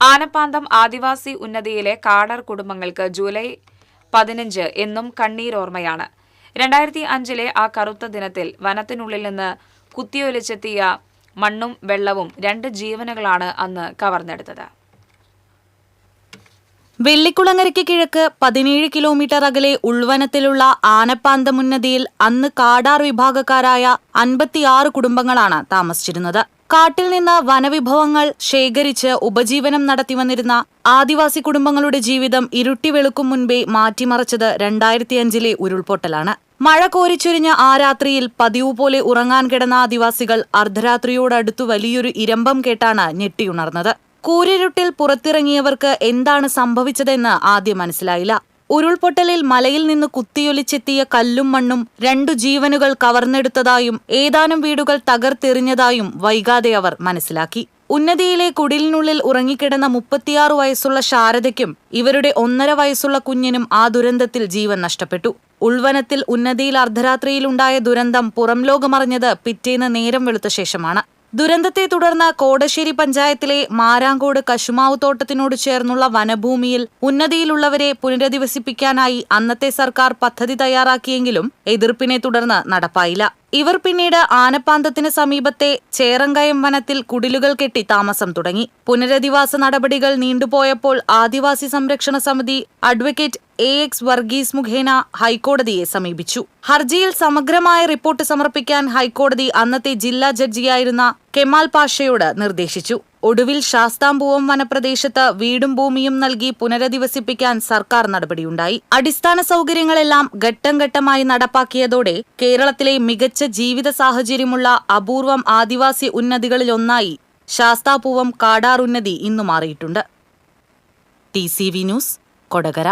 ആനപ്പാന്തം ആദിവാസി ഉന്നതിയിലെ കാടർ കുടുംബങ്ങൾക്ക് ജൂലൈ 15 എന്നും കണ്ണീരോർമ്മയാണ്. 2005 ആ കറുത്ത ദിനത്തിൽ വനത്തിനുള്ളിൽ നിന്ന് കുത്തിയൊലിച്ചെത്തിയ മണ്ണും വെള്ളവും 2 ജീവനുകളാണ് അന്ന് കവർന്നെടുത്തത്. വെള്ളിക്കുളങ്ങരയ്ക്ക് കിഴക്ക് 17 കിലോമീറ്റർ അകലെ ഉൾവനത്തിലുള്ള ആനപ്പാന്തമുന്നതിയിൽ അന്ന് കാടാർ വിഭാഗക്കാരായ 56 കുടുംബങ്ങളാണ് താമസിച്ചിരുന്നത്. കാട്ടിൽ നിന്ന് വനവിഭവങ്ങൾ ശേഖരിച്ച് ഉപജീവനം നടത്തിവന്നിരുന്ന ആദിവാസി കുടുംബങ്ങളുടെ ജീവിതം ഇരുട്ടി വെളുക്കും മുൻപേ മാറ്റിമറിച്ചത് 2005 ഉരുൾപൊട്ടലാണ്. മഴ കോരിച്ചൊരിഞ്ഞ ആ രാത്രിയിൽ പതിവ് പോലെ ഉറങ്ങാൻ കിടന്ന ആദിവാസികൾ അർദ്ധരാത്രിയോടടുത്തു വലിയൊരു ഇരമ്പം കേട്ടാണ് ഞെട്ടിയുണർന്നത്. കൂരിരുട്ടിൽ പുറത്തിറങ്ങിയവർക്ക് എന്താണ് സംഭവിച്ചതെന്ന് ആദ്യം മനസ്സിലായില്ല. ഉരുൾപൊട്ടലിൽ മലയിൽ നിന്ന് കുത്തിയൊലിച്ചെത്തിയ കല്ലും മണ്ണും 2 ജീവനുകൾ കവർന്നെടുത്തതായും ഏതാനും വീടുകൾ തകർത്തെറിഞ്ഞതായും വൈകാതെ അവർ മനസ്സിലാക്കി. ഉന്നതിയിലെ കുടിലിനുള്ളിൽ ഉറങ്ങിക്കിടന്ന 36 വയസ്സുള്ള ശാരദയ്ക്കും ഇവരുടെ 1.5 വയസ്സുള്ള കുഞ്ഞിനും ആ ദുരന്തത്തിൽ ജീവൻ നഷ്ടപ്പെട്ടു. ഉൾവനത്തിൽ ഉന്നതിയിൽ അർദ്ധരാത്രിയിലുണ്ടായ ദുരന്തം പുറംലോകമറിഞ്ഞത് പിറ്റേന്ന് നേരം വെളുത്ത ശേഷമാണ്. ദുരന്തത്തെ തുടർന്ന് കോടശ്ശേരി പഞ്ചായത്തിലെ മാരാങ്കോട് കശുമാവ് തോട്ടത്തിനോട് ചേർന്നുള്ള വനഭൂമിയിൽ ഉന്നതിയിലുള്ളവരെ പുനരധിവസിപ്പിക്കാനായി അന്നത്തെ സർക്കാർ പദ്ധതി തയ്യാറാക്കിയെങ്കിലും എതിർപ്പിനെ തുടർന്ന് നടപ്പായില്ല. ഇവർ പിന്നീട് ആനപ്പാന്തത്തിന് സമീപത്തെ ചേറങ്കയം വനത്തിൽ കുടിലുകൾ കെട്ടി താമസം തുടങ്ങി. പുനരധിവാസ നടപടികൾ നീണ്ടുപോയപ്പോൾ ആദിവാസി സംരക്ഷണ സമിതി അഡ്വക്കേറ്റ് AX വർഗീസ് മുഖേന ഹൈക്കോടതിയെ സമീപിച്ചു. ഹർജിയിൽ സമഗ്രമായ റിപ്പോർട്ട് സമർപ്പിക്കാൻ ഹൈക്കോടതി അന്നത്തെ ജില്ലാ ജഡ്ജിയായിരുന്ന കെമാൽ പാഷയോട് നിർദ്ദേശിച്ചു. ഒടുവിൽ ശാസ്താംപൂവം വനപ്രദേശത്ത് വീടും ഭൂമിയും നൽകി പുനരധിവസിപ്പിക്കാൻ സർക്കാർ നടപടിയുണ്ടായി. അടിസ്ഥാന സൗകര്യങ്ങളെല്ലാം ഘട്ടം ഘട്ടമായി നടപ്പാക്കിയതോടെ കേരളത്തിലെ മികച്ച ജീവിത സാഹചര്യമുള്ള അപൂർവം ആദിവാസി ഉന്നതികളിലൊന്നായി ശാസ്താപൂവം കാടാർ ഉന്നതി ഇന്നു മാറിയിട്ടുണ്ട്. TCV news, Kodakara.